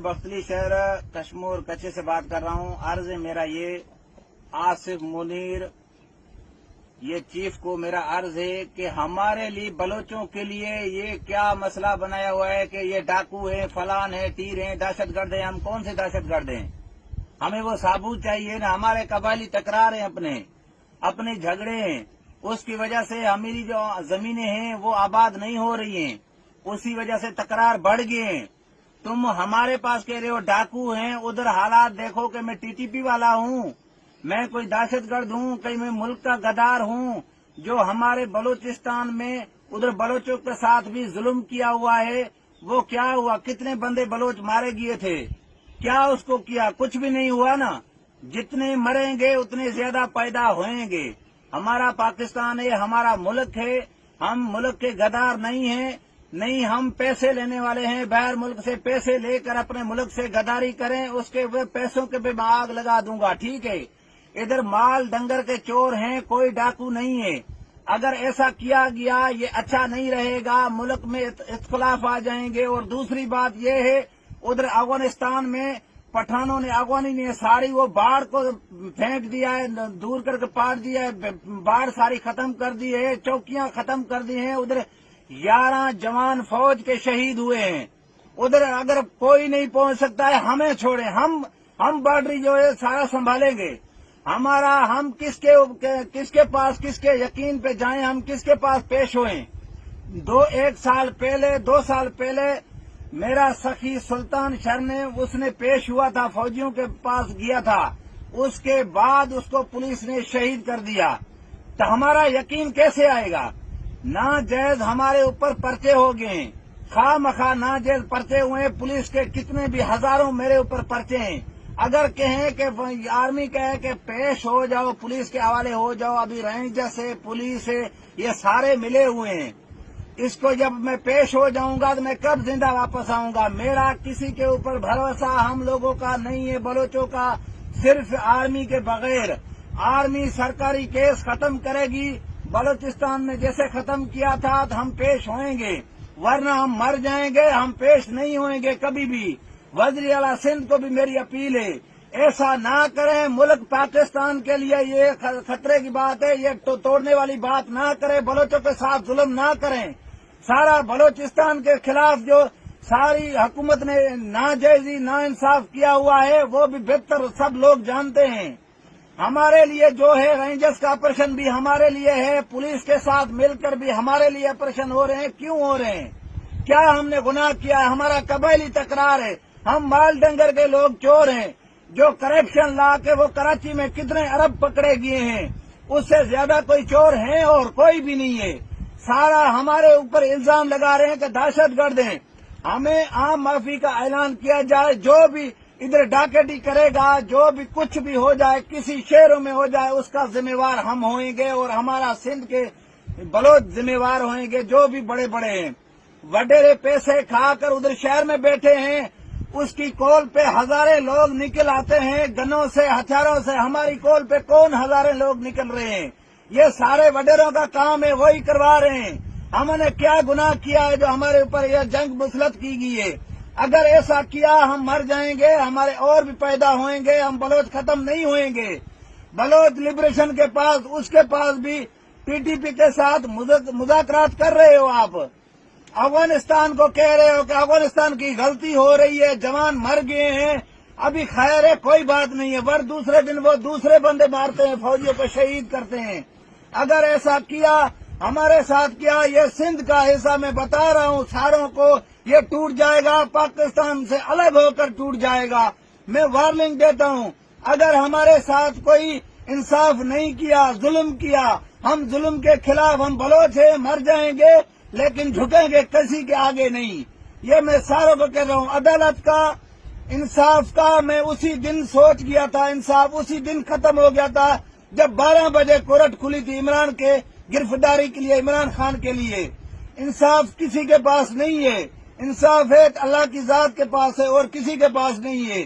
बख्तली शहर कश्मीर कच्चे से बात कर रहा हूँ। अर्ज मेरा ये आसिफ मुनीर ये चीफ को मेरा अर्ज है कि हमारे लिए बलोचों के लिए ये क्या मसला बनाया हुआ है कि ये डाकू हैं, फलान है, तीर हैं, दहशतगर्द हैं। हम कौन से दहशतगर्द हैं? हमें वो साबूत चाहिए ना। हमारे कबायली तकरार हैं, अपने झगड़े हैं, उसकी वजह से हमारी जो जमीनें हैं वो आबाद नहीं हो रही हैं, उसी वजह से तकरार बढ़ गए हैं। तुम हमारे पास कह रहे हो डाकू हैं, उधर हालात देखो कि मैं टीटीपी वाला हूँ, मैं कोई दहशतगर्द हूँ, कहीं मैं मुल्क का गद्दार हूँ। जो हमारे बलूचिस्तान में उधर बलोचों के साथ भी जुल्म किया हुआ है, वो क्या हुआ? कितने बंदे बलोच मारे गए थे? क्या उसको किया? कुछ भी नहीं हुआ ना। जितने मरेंगे उतने ज्यादा पैदा होंगे। हमारा पाकिस्तान है, हमारा मुल्क है, हम मुल्क के गद्दार नहीं हैं, नहीं हम पैसे लेने वाले हैं। बाहर मुल्क से पैसे लेकर अपने मुल्क से गद्दारी करें, उसके वे पैसों के भी मैं आग लगा दूंगा। ठीक है, इधर माल डंगर के चोर हैं, कोई डाकू नहीं है। अगर ऐसा किया गया ये अच्छा नहीं रहेगा, मुल्क में इख्तलाफ आ जाएंगे। और दूसरी बात ये है, उधर अफगानिस्तान में पठानों ने, अफगानी ने सारी वो बाढ़ को फेंक दिया है, दूर करके पार दिया है, बाढ़ सारी खत्म कर दी है, चौकियां खत्म कर दी हैं। उधर 11 जवान फौज के शहीद हुए हैं। उधर अगर कोई नहीं पहुंच सकता है, हमें छोड़े, हम बॉर्डरी जो है सारा संभालेंगे। हमारा हम किसके पास, किसके यकीन पे जाएं, हम किसके पास पेश होएं? 2 साल पहले मेरा सखी सुल्तान शर ने उसने पेश हुआ था, फौजियों के पास गया था, उसके बाद उसको पुलिस ने शहीद कर दिया। तो हमारा यकीन कैसे आएगा? नाजायज हमारे ऊपर पर्चे हो गए, खामखा नाजायज पर्चे हुए। पुलिस के कितने भी हजारों मेरे ऊपर पर्चे हैं। अगर कहें कि आर्मी कहे कि पेश हो जाओ, पुलिस के हवाले हो जाओ, अभी रेंजर्स है, पुलिस है, ये सारे मिले हुए हैं। इसको जब मैं पेश हो जाऊंगा तो मैं कब जिंदा वापस आऊंगा? मेरा किसी के ऊपर भरोसा हम लोगों का नहीं है, बलोचों का, सिर्फ आर्मी के बगैर। आर्मी सरकारी केस खत्म करेगी, बलूचिस्तान में जैसे खत्म किया था तो हम पेश होंगे, वरना हम मर जाएंगे, हम पेश नहीं होंगे कभी भी। वज़ीर आला सिंध को भी मेरी अपील है, ऐसा ना करें। मुल्क पाकिस्तान के लिए ये खतरे की बात है, ये तोड़ने वाली बात ना करें, बलोचों के साथ जुल्म ना करें। सारा बलूचिस्तान के खिलाफ जो सारी हुकूमत ने नाजायजी नाइंसाफ किया हुआ है, वो भी बेहतर सब लोग जानते हैं। हमारे लिए जो है रेंजर्स का ऑपरेशन भी हमारे लिए है, पुलिस के साथ मिलकर भी हमारे लिए ऑपरेशन हो रहे हैं। क्यों हो रहे हैं? क्या हमने गुनाह किया है? हमारा कबायली तकरार है, हम माल डंगर के लोग चोर हैं। जो करप्शन ला के वो कराची में कितने अरब पकड़े गए हैं, उससे ज्यादा कोई चोर है और कोई भी नहीं है। सारा हमारे ऊपर इल्जाम लगा रहे हैं कि दहशतगर्द हैं। हमें आम माफी का ऐलान किया जाए, जो भी इधर डाकैती करेगा, जो भी कुछ भी हो जाए, किसी शहरों में हो जाए, उसका जिम्मेवार हम होंगे और हमारा सिंध के बलोच जिम्मेवार होंगे। जो भी बड़े बड़े हैं, वडेरे पैसे खाकर उधर शहर में बैठे हैं, उसकी कॉल पे हजारों लोग निकल आते हैं, गनों से, हथियारों से। हमारी कॉल पे कौन हजारों लोग निकल रहे हैं? ये सारे वडेरों का काम है, वही करवा रहे हैं। हमने क्या गुनाह किया है जो हमारे ऊपर यह जंग मुसलत की गई है? अगर ऐसा किया हम मर जाएंगे, हमारे और भी पैदा होंगे, हम बलोच खत्म नहीं होंगे। बलोच लिबरेशन के पास, उसके पास भी टीटीपी के साथ मुज़ाकरात कर रहे हो आप। अफगानिस्तान को कह रहे हो कि अफगानिस्तान की गलती हो रही है, जवान मर गए हैं, अभी खैर है, कोई बात नहीं है। वर दूसरे दिन वो दूसरे बंदे मारते हैं, फौजियों को शहीद करते हैं। अगर ऐसा किया, हमारे साथ किया, ये सिंध का हिस्सा मैं बता रहा हूँ सारों को, ये टूट जाएगा, पाकिस्तान से अलग होकर टूट जाएगा। मैं वार्निंग देता हूँ, अगर हमारे साथ कोई इंसाफ नहीं किया, जुल्म किया, हम जुल्म के खिलाफ, हम बलोच है, मर जाएंगे, लेकिन झुकेंगे किसी के आगे नहीं। ये मैं सारों को कह रहा हूँ। अदालत का, इंसाफ का मैं उसी दिन सोच गया था, इंसाफ उसी दिन खत्म हो गया था जब 12 बजे कोर्ट खुली थी इमरान के गिरफ्तारी के लिए, इमरान खान के लिए। इंसाफ किसी के पास नहीं है, इंसाफ है अल्लाह की जात के पास है और किसी के पास नहीं है।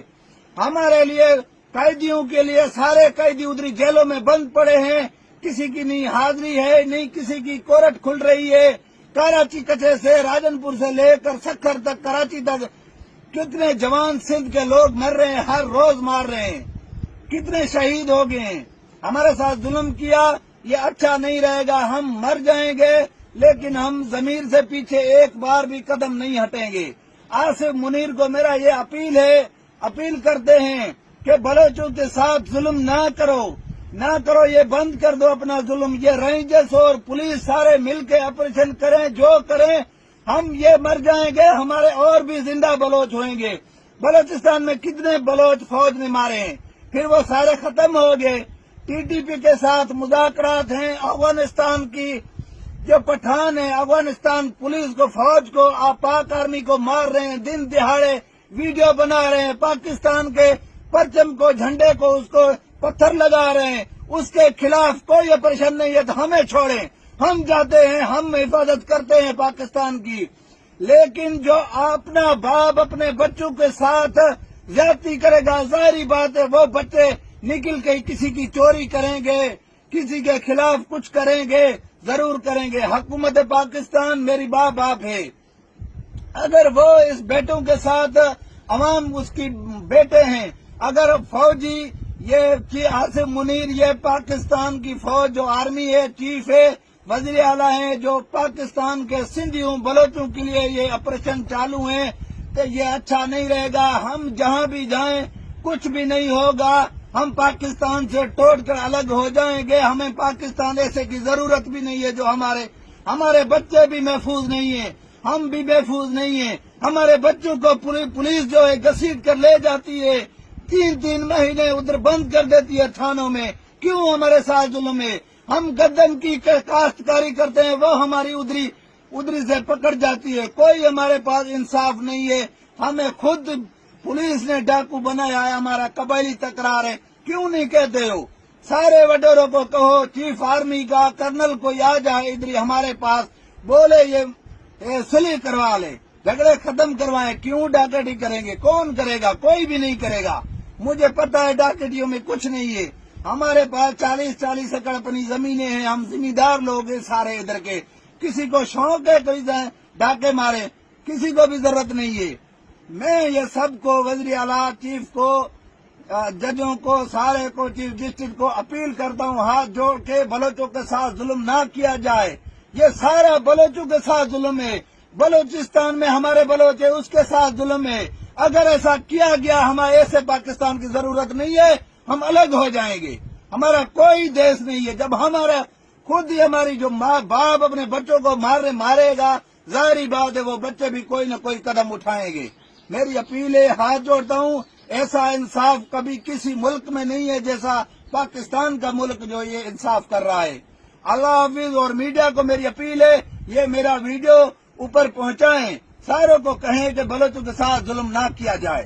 हमारे लिए, कैदियों के लिए, सारे कैदी उधरी जेलों में बंद पड़े हैं, किसी की नहीं हाजिरी है, नहीं किसी की कोर्ट खुल रही है। कराची कचे से, राजनपुर से लेकर सखर तक, कराची तक کتنے جوان سندھ کے لوگ مر رہے ہیں، ہر روز مار رہے ہیں، کتنے شہید ہو گئے ہیں، ہمارے ساتھ ظلم کیا، یہ اچھا نہیں رہے گا، ہم مر جائیں گے لیکن ہم ضمیر سے پیچھے ایک بار بھی قدم نہیں ہٹیں گے۔ آصف منیر کو میرا یہ اپیل کرتے ہیں کہ بلوچوں کے ساتھ ظلم نہ کرو، یہ بند کر دو اپنا ظلم، یہ رینجرز اور پولیس سارے مل کے آپریشن کریں، جو کریں، ہم یہ مر جائیں گے، ہمارے اور بھی زندہ بلوچ ہوئیں گے۔ بلوچستان میں کتنے بلوچ فوج نے مارے ہیں، پھر وہ سارے ختم ہو گئے۔ ٹی ٹی پی کے ساتھ مذاکرات ہیں، افغانستان کی جو پٹھان ہیں، افغانستان پولیس کو، فوج کو، پاک آرمی کو مار رہے ہیں، دن دہاڑے ویڈیو بنا رہے ہیں، پاکستان کے پرچم کو، جھنڈے کو، اس کو پتھر لگا رہے ہیں، اس کے خلاف کوئی آپریشن نہیں ہے تو ہمیں چھوڑیں، ہم جاتے ہیں، ہم حفاظت کرتے ہیں پاکستان کی۔ لیکن جو اپنا باپ اپنے بچوں کے ساتھ زیادتی کرے گا، ظاہری بات ہے وہ بچے نکل کے کسی کی چوری کریں گے، کسی کے خلاف کچھ کریں گے، ضرور کریں گے۔ حکومت پاکستان میری باپ ہے، اگر وہ اس بیٹوں کے ساتھ عوام اس کی بیٹے ہیں، اگر فوجی یہ آصف منیر، یہ پاکستان کی فوج جو آرمی ہے، چیف ہے، وزیر اعلیٰ ہیں، جو پاکستان کے سندھیوں بلوچوں کے لیے یہ آپریشن چالو ہیں، تو یہ اچھا نہیں رہے گا۔ ہم جہاں بھی جائیں کچھ بھی نہیں ہوگا، ہم پاکستان سے ٹوٹ کر الگ ہو جائیں گے، ہمیں پاکستان ایسے کی ضرورت بھی نہیں ہے جو ہمارے بچے بھی محفوظ نہیں ہیں، ہم بھی محفوظ نہیں ہیں، ہمارے بچوں کو پولیس جو ہے گھسیٹ کر لے جاتی ہے، 3 مہینے ادھر بند کر دیتی ہے تھانوں میں۔ کیوں ہمارے ساتھ ظلم ہے؟ ہم گندم کی کاشتکاری کرتے ہیں، وہ ہماری ادھری سے پکڑ جاتی ہے، کوئی ہمارے پاس انصاف نہیں ہے، ہمیں خود پولیس نے ڈاکو بنایا ہے، ہمارا قبائلی تکرار ہے، کیوں نہیں کہتے ہو؟ سارے وڈیروں کو کہو، چیف آرمی کا کرنل کوئی آ جائے ادھر ہمارے پاس، بولے یہ صلح کروا لے، جھگڑے ختم کروائیں، کیوں ڈاکٹی کریں گے؟ کون کرے گا؟ کوئی بھی نہیں کرے گا۔ مجھے پتا ہے ڈاکٹیوں میں کچھ نہیں ہے، ہمارے پاس 40 ایکڑ اپنی زمینیں ہیں، ہم زمیندار لوگ ہیں سارے ادھر کے، کسی کو شوق ہے کوئی ڈاکے مارے، کسی کو بھی ضرورت نہیں ہے۔ میں یہ سب کو، وزیر اعلیٰ، چیف کو، ججوں کو، سارے کو، چیف جسٹس کو اپیل کرتا ہوں، ہاتھ جوڑ کے بلوچوں کے ساتھ ظلم نہ کیا جائے، یہ سارا بلوچوں کے ساتھ ظلم ہے، بلوچستان میں ہمارے بلوچ ہے اس کے ساتھ ظلم ہے، اگر ایسا کیا گیا ہمیں ایسے پاکستان کی ضرورت نہیں ہے، ہم الگ ہو جائیں گے، ہمارا کوئی دیش نہیں ہے۔ جب ہمارا خود ہی ہماری جو ماں باپ اپنے بچوں کو مارے گا، ظاہری بات ہے وہ بچے بھی کوئی نہ کوئی قدم اٹھائیں گے۔ میری اپیل ہے، ہاتھ جوڑتا ہوں، ایسا انصاف کبھی کسی ملک میں نہیں ہے جیسا پاکستان کا ملک جو یہ انصاف کر رہا ہے۔ اللہ حافظ۔ اور میڈیا کو میری اپیل ہے، یہ میرا ویڈیو اوپر پہنچائیں، ساروں کو کہیں کہ بلوچوں کے ساتھ ظلم نہ کیا جائے۔